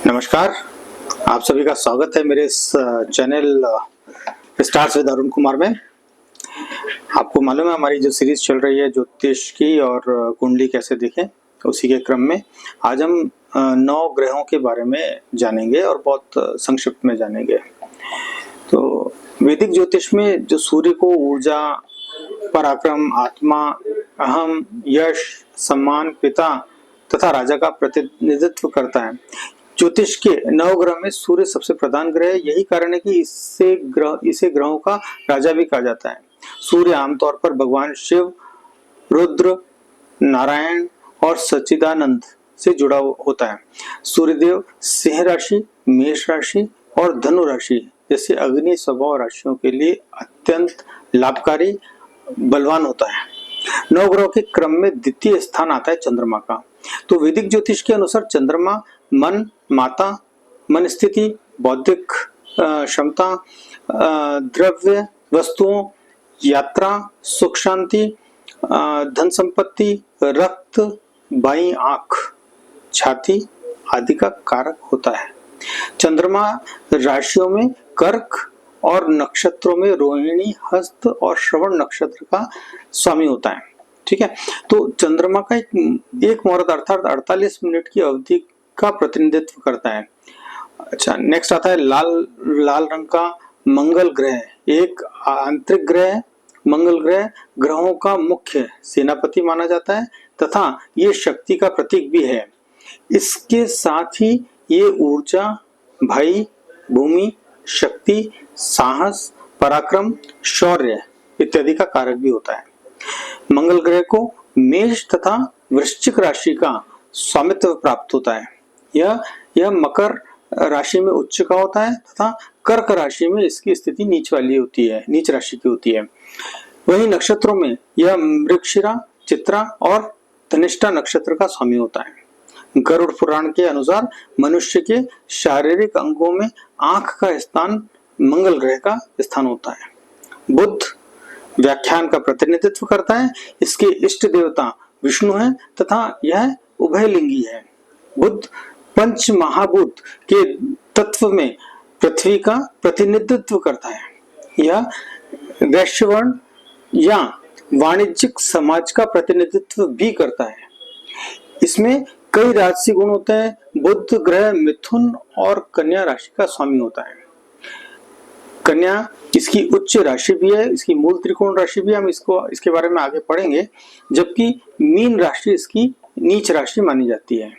नमस्कार, आप सभी का स्वागत है मेरे इस channel stars with Arun Kumar में। आपको मालूम है हमारी जो सीरीज चल रही है ज्योतिष की और कुंडली कैसे देखें, उसी के क्रम में आज हम 9 ग्रहों के बारे में जानेंगे और बहुत संक्षिप्त में जानेंगे। तो वैदिक ज्योतिष में जो सूर्य को ऊर्जा, पराक्रम, आत्मा, अहम, यश, सम्मान, पिता तथा राजा का प्रतिनिधित्व करता है। ज्योतिष के 9 ग्रह में सूर्य सबसे प्रधान ग्रह है। यही कारण है कि इसे ग्रहों का राजा भी कहा जाता है। सूर्य आमतौर पर भगवान शिव, रुद्र, नारायण और सच्चिदानंद से जुड़ा होता है। सूर्यदेव सिंह राशि, मेष राशि और धनु राशि जैसे अग्नि स्वभाव राशियों के लिए अत्यंत लाभकारी, बलवान होता है। 9 ग्रहों के क्रम में द्वितीय स्थान आता है चंद्रमा का। तो वैदिक ज्योतिष के अनुसार चंद्रमा मन, माता, मन स्थिति, बौद्धिक क्षमता, द्रव्य वस्तुओं, यात्रा, सुख शांति, धन संपत्ति, रक्त, बाईं आंख, छाती आदि का कारक होता है। चंद्रमा राशियों में कर्क और नक्षत्रों में रोहिणी, हस्त और श्रवण नक्षत्र का स्वामी होता है। ठीक है, तो चंद्रमा का एक मुहूर्त अर्थात 48 मिनट की अवधि का प्रतिनिधित्व करता है। अच्छा, नेक्स्ट आता है लाल रंग का मंगल ग्रह। एक आंतरिक ग्रह है। मंगल ग्रह ग्रहों का मुख्य सेनापति माना जाता है तथा ये शक्ति का प्रतीक भी है। इसके साथ ही ये ऊर्जा, भय, भूमि, शक्ति, साहस, पराक्रम, शौर्य इत्यादि का कारक भी होता है। मंगल ग्रह को मेष तथा वृश्चिक राशि का स्वामित्व प्राप्त होता है। यह मकर राशि में उच्च का होता है तथा कर्क राशि में इसकी स्थिति नीच वाली होती है, नीच राशि की होती है। वहीं नक्षत्रों में यह मृगशिरा, चित्रा और धनिष्ठा नक्षत्र का स्वामी होता है। गरुड़ पुराण के अनुसार मनुष्य के शारीरिक अंगों में आंख का स्थान मंगल ग्रह का स्थान होता है। बुध व्याख्यान का प्रतिनिधित्व करता है। इसके इष्ट देवता विष्णु है तथा यह उभयलिंगी है। बुध पंच महाभूत के तत्व में पृथ्वी का प्रतिनिधित्व करता है। यह वैश्यवर्ण या वाणिज्यिक समाज का प्रतिनिधित्व भी करता है। इसमें कई राजसी गुण होते हैं। बुध ग्रह मिथुन और कन्या राशि का स्वामी होता है। कन्या इसकी उच्च राशि भी है, इसकी मूल त्रिकोण राशि भी, हम इसके बारे में आगे पढ़ेंगे। जबकि मीन राशि इसकी नीच राशि मानी जाती है।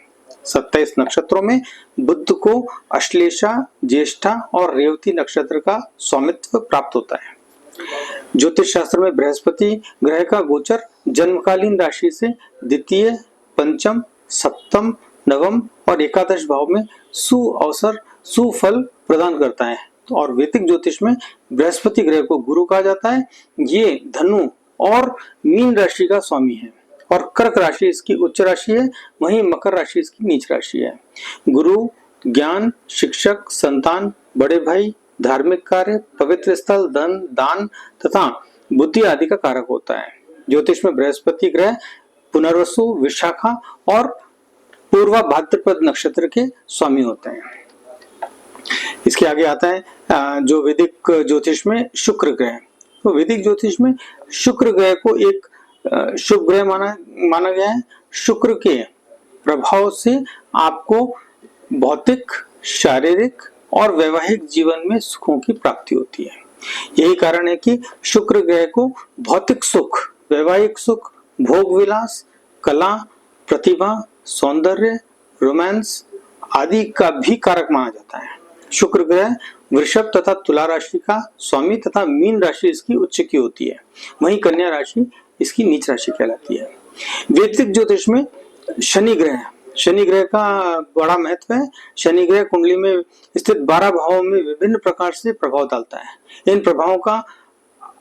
27 नक्षत्रों में बुध को अश्लेषा, ज्येष्ठा और रेवती नक्षत्र का स्वामित्व प्राप्त होता है। ज्योतिष शास्त्र में बृहस्पति ग्रह का गोचर जन्मकालीन राशि से द्वितीय, पंचम, सप्तम, नवम और एकादश भाव में सुअवसर, सुफल प्रदान करता है। और वैदिक ज्योतिष में बृहस्पति ग्रह को गुरु कहा जाता है। ये धनु और मीन राशि का स्वामी है और कर्क राशि इसकी उच्च राशि है, वहीं मकर राशि इसकी नीच राशि है। गुरु ज्ञान, शिक्षक, संतान, बड़े भाई, धार्मिक कार्य, पवित्र स्थल, धन, दान तथा बुद्धि आदि का कारक होता है। ज्योतिष में बृहस्पति ग्रह पुनर्वसु, विशाखा और पूर्वा भाद्रपद नक्षत्र के स्वामी होते हैं। इसके आगे आता है जो वैदिक ज्योतिष में शुक्र ग्रह। तो वैदिक ज्योतिष में शुक्र ग्रह को एक शुभ ग्रह माना गया है। शुक्र के प्रभाव से आपको भौतिक, शारीरिक और वैवाहिक जीवन में सुखों की प्राप्ति होती है। यही कारण है कि शुक्र ग्रह को भौतिक सुख, वैवाहिक सुख, भोग विलास, कला, प्रतिभा, सौंदर्य, रोमांस आदि का भी कारक माना जाता है। शुक्र ग्रह वृषभ तथा तुला राशि का स्वामी तथा मीन राशि इसकी उच्च की होती है, वहीं कन्या राशि इसकी नीच राशि कहलाती है। वैदिक ज्योतिष में शनि ग्रह का बड़ा महत्व है। शनि ग्रह कुंडली में स्थित 12 भावों में विभिन्न प्रकार से प्रभाव डालता है। इन प्रभावों का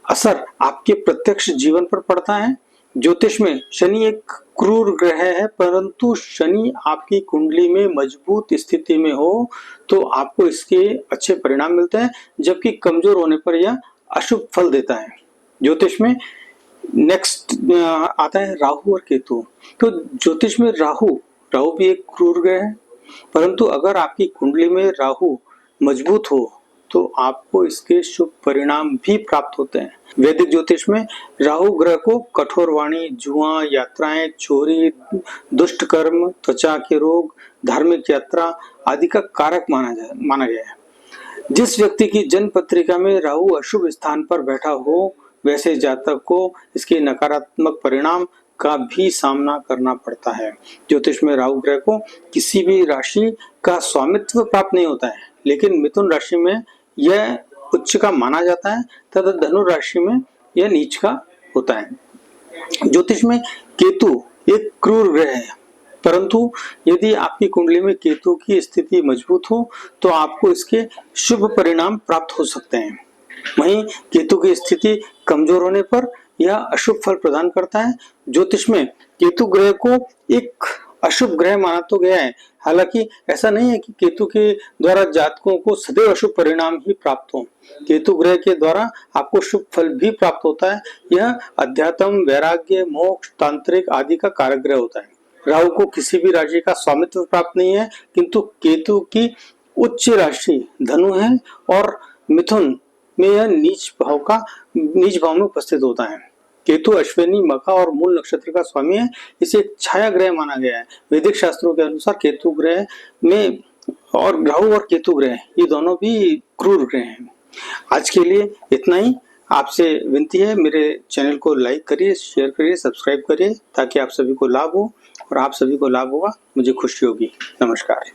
असर आपके प्रत्यक्ष जीवन पर पड़ता है। ज्योतिष में शनि एक क्रूर ग्रह है, परंतु शनि आपकी कुंडली में मजबूत स्थिति में हो तो आपको इसके अच्छे परिणाम मिलते हैं, जबकि कमजोर होने पर यह अशुभ फल देता है। ज्योतिष में नेक्स्ट आता है राहु और केतु। तो ज्योतिष में राहु भी एक क्रूर ग्रह है। परंतु अगर आपकी कुंडली में राहु मजबूत हो तो आपको इसके शुभ परिणाम भी प्राप्त होते हैं। वैदिक ज्योतिष में राहु ग्रह को कठोर वाणी, जुआ, यात्राएं, चोरी, दुष्ट कर्म, त्वचा के रोग, धार्मिक यात्रा आदि का कारक माना गया है। जिस व्यक्ति की जन्म पत्रिका में राहु अशुभ स्थान पर बैठा हो वैसे जातक को इसके नकारात्मक परिणाम का भी सामना करना पड़ता है। ज्योतिष में राहु ग्रह को किसी भी राशि का स्वामित्व प्राप्त नहीं होता है, लेकिन मिथुन राशि में यह उच्च का माना जाता है तथा धनु राशि में यह नीच का होता है। ज्योतिष में केतु एक क्रूर ग्रह है, परंतु यदि आपकी कुंडली में केतु की स्थिति मजबूत हो तो आपको इसके शुभ परिणाम प्राप्त हो सकते हैं। वहीं केतु की स्थिति कमजोर होने पर यह अशुभ फल प्रदान करता है। ज्योतिष में केतु ग्रह को एक अशुभ ग्रह माना तो गया है, हालांकि ऐसा नहीं है कि केतु के द्वारा जातकों को सदैव अशुभ परिणाम ही प्राप्त हो। केतु ग्रह के द्वारा आपको शुभ फल भी प्राप्त होता है। यह अध्यात्म, वैराग्य, मोक्ष, तांत्रिक आदि का कारक ग्रह होता है। राहु को किसी भी राशि का स्वामित्व प्राप्त नहीं है, किंतु केतु की उच्च राशि धनु है और मिथुन में यह नीच भाव में उपस्थित होता है। केतु अश्विनी, मखा और मूल नक्षत्र का स्वामी है। इसे एक छाया ग्रह माना गया है। वैदिक शास्त्रों के अनुसार केतु ग्रह में और राहु और केतु ग्रह ये दोनों भी क्रूर ग्रह हैं। आज के लिए इतना ही। आपसे विनती है, मेरे चैनल को लाइक करिए, शेयर करिए, सब्सक्राइब करिए ताकि आप सभी को लाभ हो, और आप सभी को लाभ होगा मुझे खुशी होगी। नमस्कार।